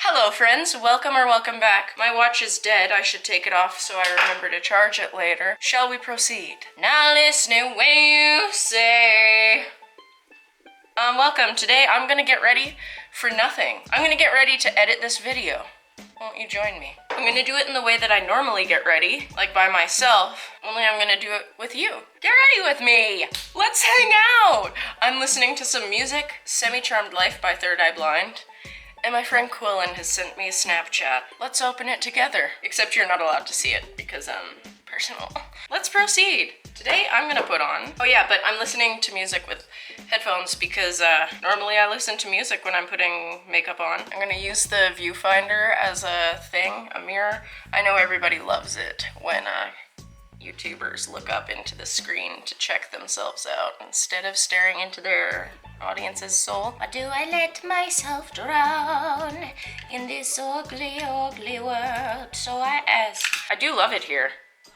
Hello friends, welcome or welcome back. My watch is dead, I should take it off so I remember to charge it later. Shall we proceed? Now listening when you say... welcome. Today I'm gonna get ready for nothing. I'm gonna get ready to edit this video. Won't you join me? I'm gonna do it in the way that I normally get ready, like by myself, only I'm gonna do it with you. Get ready with me! Let's hang out! I'm listening to some music, Semi-Charmed Life by Third Eye Blind, and my friend Quillen has sent me a Snapchat. Let's open it together. Except you're not allowed to see it because, personal. Let's proceed. Today I'm gonna put on, oh yeah, but I'm listening to music with headphones because normally I listen to music when I'm putting makeup on. I'm gonna use the viewfinder as a thing, a mirror. I know everybody loves it when YouTubers look up into the screen to check themselves out instead of staring into their audience's soul. Why do I let myself drown in this ugly, ugly world? So I ask. I do love it here.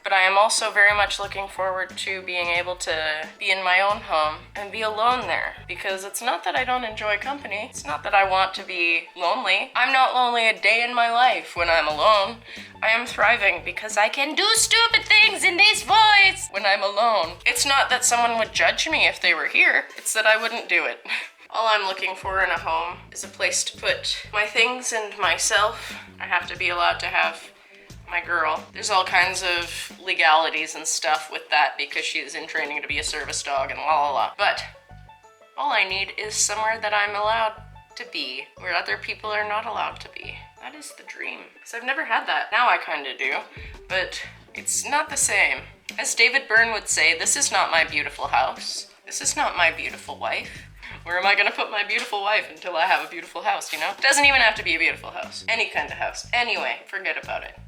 But I am also very much looking forward to being able to be in my own home and be alone there. Because it's not that I don't enjoy company. It's not that I want to be lonely. I'm not lonely a day in my life when I'm alone. I am thriving because I can do stupid things in this voice when I'm alone. It's not that someone would judge me if they were here. It's that I wouldn't do it. All I'm looking for in a home is a place to put my things and myself. I have to be allowed to have my girl. There's all kinds of legalities and stuff with that because she's in training to be a service dog and la la la. But all I need is somewhere that I'm allowed to be, where other people are not allowed to be. That is the dream. Because I've never had that. Now I kinda do, but it's not the same. As David Byrne would say, this is not my beautiful house. This is not my beautiful wife. Where am I gonna put my beautiful wife until I have a beautiful house, you know? It doesn't even have to be a beautiful house. Any kind of house. Anyway, forget about it.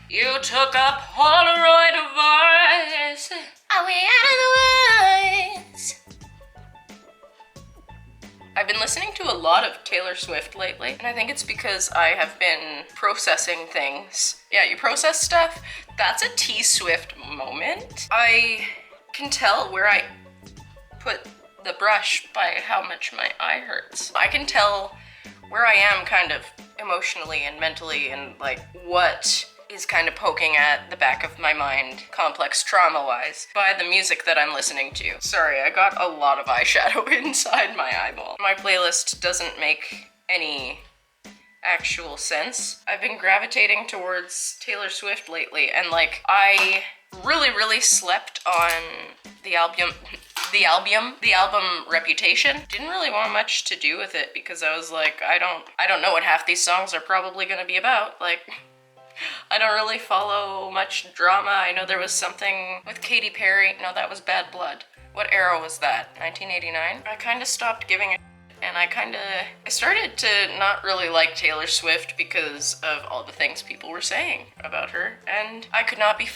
You took a Polaroid of ours. Are we out of the woods? I've been listening to a lot of Taylor Swift lately, and I think it's because I have been processing things. Yeah, you process stuff? That's a T-Swift moment. I can tell where I put the brush by how much my eye hurts. I can tell where I am kind of emotionally and mentally and like what is kind of poking at the back of my mind, complex trauma-wise, by the music that I'm listening to. Sorry, I got a lot of eyeshadow inside my eyeball. My playlist doesn't make any actual sense. I've been gravitating towards Taylor Swift lately, and like, I really slept on the album Reputation. Didn't really want much to do with it because I was like, I don't know what half these songs are probably gonna be about. Like, I don't really follow much drama. I know there was something with Katy Perry. No, that was Bad Blood. What era was that? 1989? I kind of stopped giving a and I started to not really like Taylor Swift because of all the things people were saying about her, and I could not be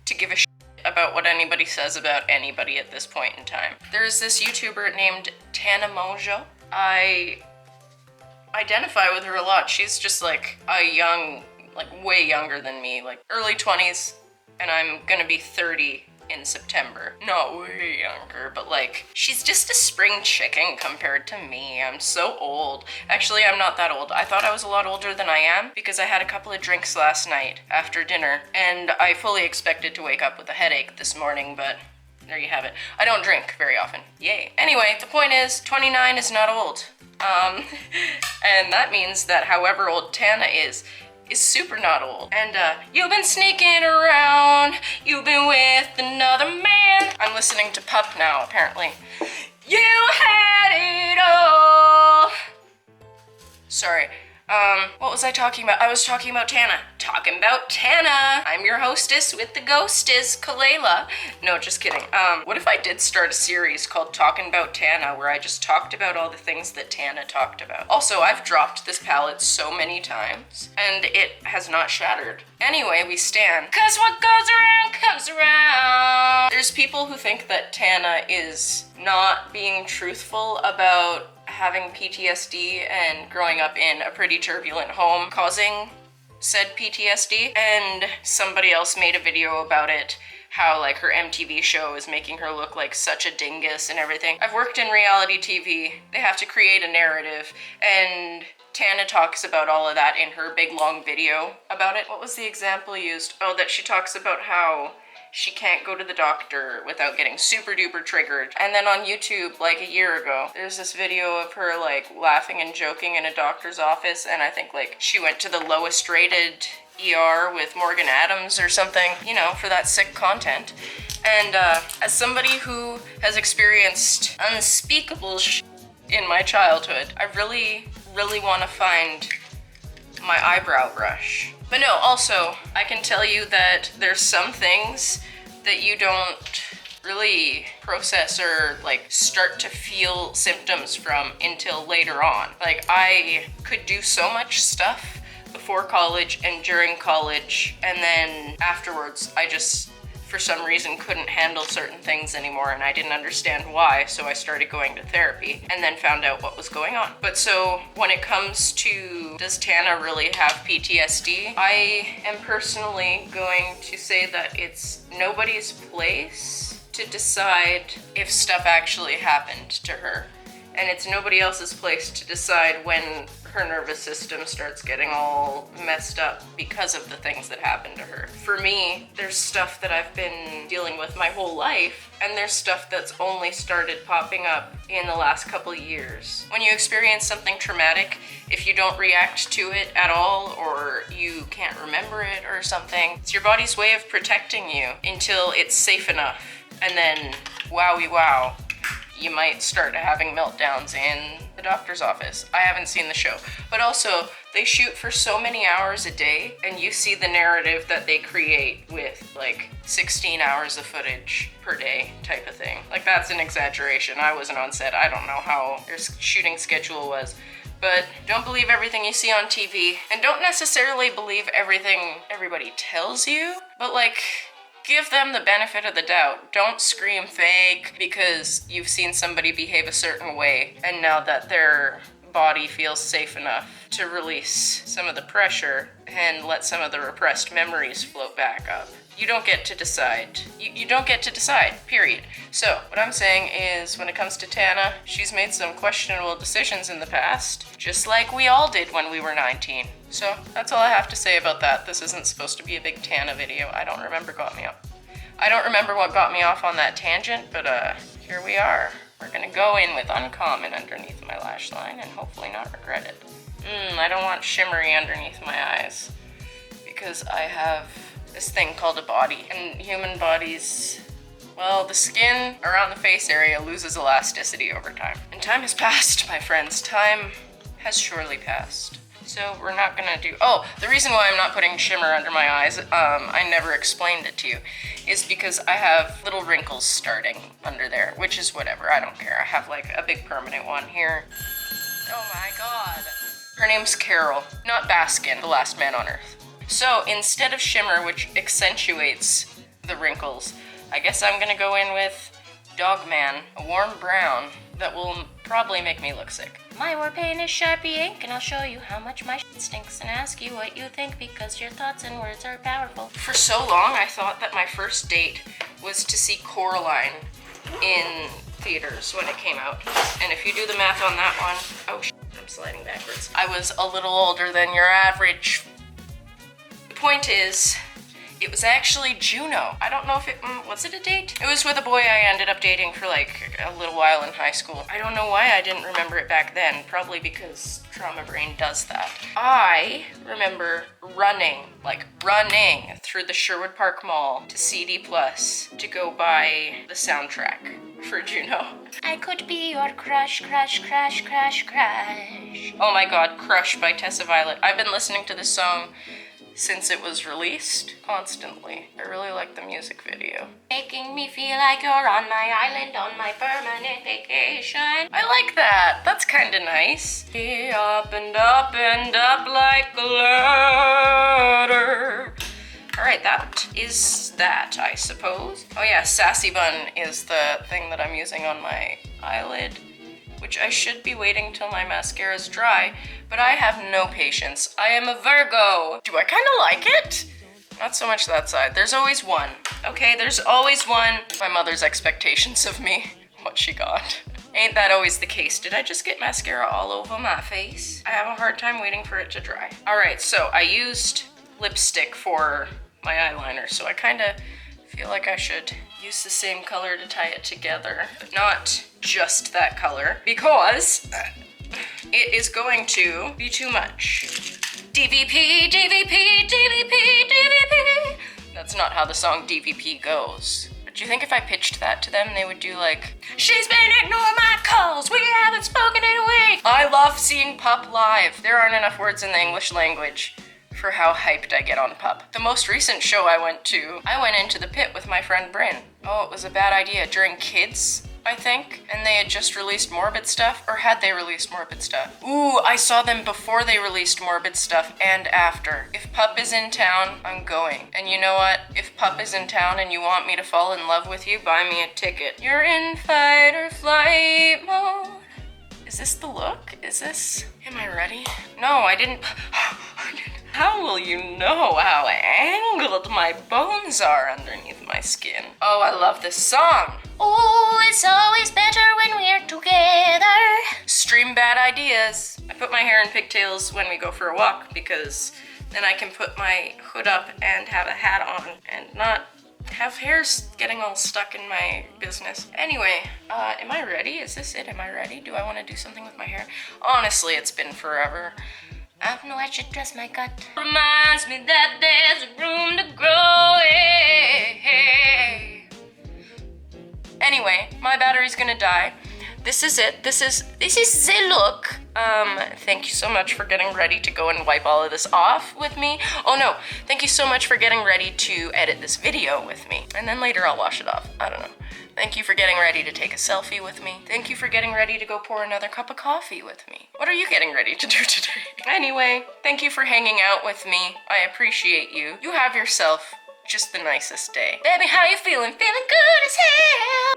to give a about what anybody says about anybody at this point in time. There's this YouTuber named Tana Mongeau. I identify with her a lot. She's just like a young, like way younger than me, like early 20s, and I'm gonna be 30 in September. Not way younger, but like, she's just a spring chicken compared to me. I'm so old. Actually, I'm not that old. I thought I was a lot older than I am because I had a couple of drinks last night after dinner, and I fully expected to wake up with a headache this morning, but there you have it. I don't drink very often. Yay. Anyway, the point is, 29 is not old. And that means that however old Tana is super not old. And you've been sneaking around, you've been with another man. I'm listening to Pup now, apparently. You had it all. Sorry. What was I talking about? I was talking about Tana. Talking about Tana. I'm your hostess with the ghostess, Kalela. No, just kidding. What if I did start a series called Talking About Tana, where I just talked about all the things that Tana talked about? Also, I've dropped this palette so many times, and it has not shattered. Anyway, we stand. 'Cause what goes around comes around. There's people who think that Tana is not being truthful about having PTSD and growing up in a pretty turbulent home causing said PTSD, and somebody else made a video about it how like her MTV show is making her look like such a dingus and everything. I've worked in reality TV. They have to create a narrative, and Tana talks about all of that in her big long video about it. What was the example used? Oh, that she talks about how she can't go to the doctor without getting super duper triggered. And then on YouTube, like a year ago, there's this video of her like laughing and joking in a doctor's office, and I think like she went to the lowest rated ER with Morgan Adams or something, you know, for that sick content. And as somebody who has experienced unspeakable in my childhood, I really want to find my eyebrow brush. But no, also, I can tell you that there's some things that you don't really process or like start to feel symptoms from until later on. Like, I could do so much stuff before college and during college, and then afterwards I just for some reason couldn't handle certain things anymore, and I didn't understand why, so I started going to therapy and then found out what was going on. But so when it comes to does Tana really have PTSD, I am personally going to say that it's nobody's place to decide if stuff actually happened to her. And it's nobody else's place to decide when her nervous system starts getting all messed up because of the things that happened to her. For me, there's stuff that I've been dealing with my whole life, and there's stuff that's only started popping up in the last couple years. When you experience something traumatic, if you don't react to it at all, or you can't remember it or something, it's your body's way of protecting you until it's safe enough. And then, wowie wow, you might start having meltdowns in the doctor's office. I haven't seen the show. But also, they shoot for so many hours a day, and you see the narrative that they create with like 16 hours of footage per day type of thing. Like, that's an exaggeration. I wasn't on set. I don't know how their shooting schedule was. But don't believe everything you see on TV, and don't necessarily believe everything everybody tells you, but like, give them the benefit of the doubt. Don't scream fake because you've seen somebody behave a certain way and now that their body feels safe enough to release some of the pressure and let some of the repressed memories float back up. You don't get to decide. You don't get to decide, period. So, what I'm saying is, when it comes to Tana, she's made some questionable decisions in the past, just like we all did when we were 19. So, that's all I have to say about that. This isn't supposed to be a big Tana video. I don't remember what got me off on that tangent, but here we are. We're gonna go in with Uncommon underneath my lash line and hopefully not regret it. I don't want shimmery underneath my eyes because I have this thing called a body, and human bodies, well, the skin around the face area loses elasticity over time. And time has passed, my friends. Time has surely passed. So we're not gonna do, the reason why I'm not putting shimmer under my eyes, I never explained it to you, is because I have little wrinkles starting under there, which is whatever, I don't care. I have like a big permanent one here. Oh my God. Her name's Carol, not Baskin, the last man on Earth. So instead of shimmer, which accentuates the wrinkles, I guess I'm gonna go in with Dogman, a warm brown that will probably make me look sick. My war paint is Sharpie ink, and I'll show you how much my shit stinks and ask you what you think because your thoughts and words are powerful. For so long, I thought that my first date was to see Coraline in theaters when it came out. And if you do the math on that one, I'm sliding backwards. I was a little older than your average. The point is, it was actually Juno. I don't know if it, was it a date? It was with a boy I ended up dating for like a little while in high school. I don't know why I didn't remember it back then. Probably because trauma brain does that. I remember running through the Sherwood Park Mall to CD Plus to go buy the soundtrack for Juno. I could be your crush, crush, crush, crush, crush. Oh my God, Crush by Tessa Violet. I've been listening to this song since it was released, constantly. I really like the music video. Making me feel like you're on my island on my permanent vacation. I like that. That's kind of nice. Be up and up and up like a ladder. Alright, that is that, I suppose. Oh yeah, Sassy Bun is the thing that I'm using on my eyelid, which I should be waiting till my mascara's dry, but I have no patience. I am a Virgo. Do I kind of like it? Not so much that side. There's always one. Okay, there's always one. My mother's expectations of me. What she got. Ain't that always the case? Did I just get mascara all over my face? I have a hard time waiting for it to dry. All right, so I used lipstick for my eyeliner, so I kind of feel like I should use the same color to tie it together, but not just that color, because it is going to be too much. DVP, DVP, DVP, DVP. That's not how the song DVP goes. But do you think if I pitched that to them, they would do like, she's been ignoring my calls, we haven't spoken in a week. I love seeing Pup live. There aren't enough words in the English language for how hyped I get on Pup. The most recent show I went to, I went into the pit with my friend Bryn. Oh, it was a bad idea. During Kids, I think, and they had just released Morbid stuff, or had they released Morbid stuff? Ooh, I saw them before they released Morbid stuff and after. If Pup is in town, I'm going. And you know what? If Pup is in town and you want me to fall in love with you, buy me a ticket. You're in fight or flight mode. Is this the look? Is this... Am I ready? No, I didn't... How will you know how angled my bones are underneath my skin? Oh, I love this song. Oh, it's always better when we're together. Stream bad ideas. I put my hair in pigtails when we go for a walk because then I can put my hood up and have a hat on and not have hair getting all stuck in my business. Anyway, am I ready? Is this it? Am I ready? Do I want to do something with my hair? Honestly, it's been forever. I don't know, I should dress my gut. Reminds me that there's room to grow. Anyway, my battery's gonna die. This is it. This is the look. Thank you so much for getting ready to go and wipe all of this off with me. Oh no, thank you so much for getting ready to edit this video with me. And then later I'll wash it off. I don't know. Thank you for getting ready to take a selfie with me. Thank you for getting ready to go pour another cup of coffee with me. What are you getting ready to do today? Anyway, thank you for hanging out with me. I appreciate you. You have yourself just the nicest day. Baby, how you feeling? Feeling good as hell.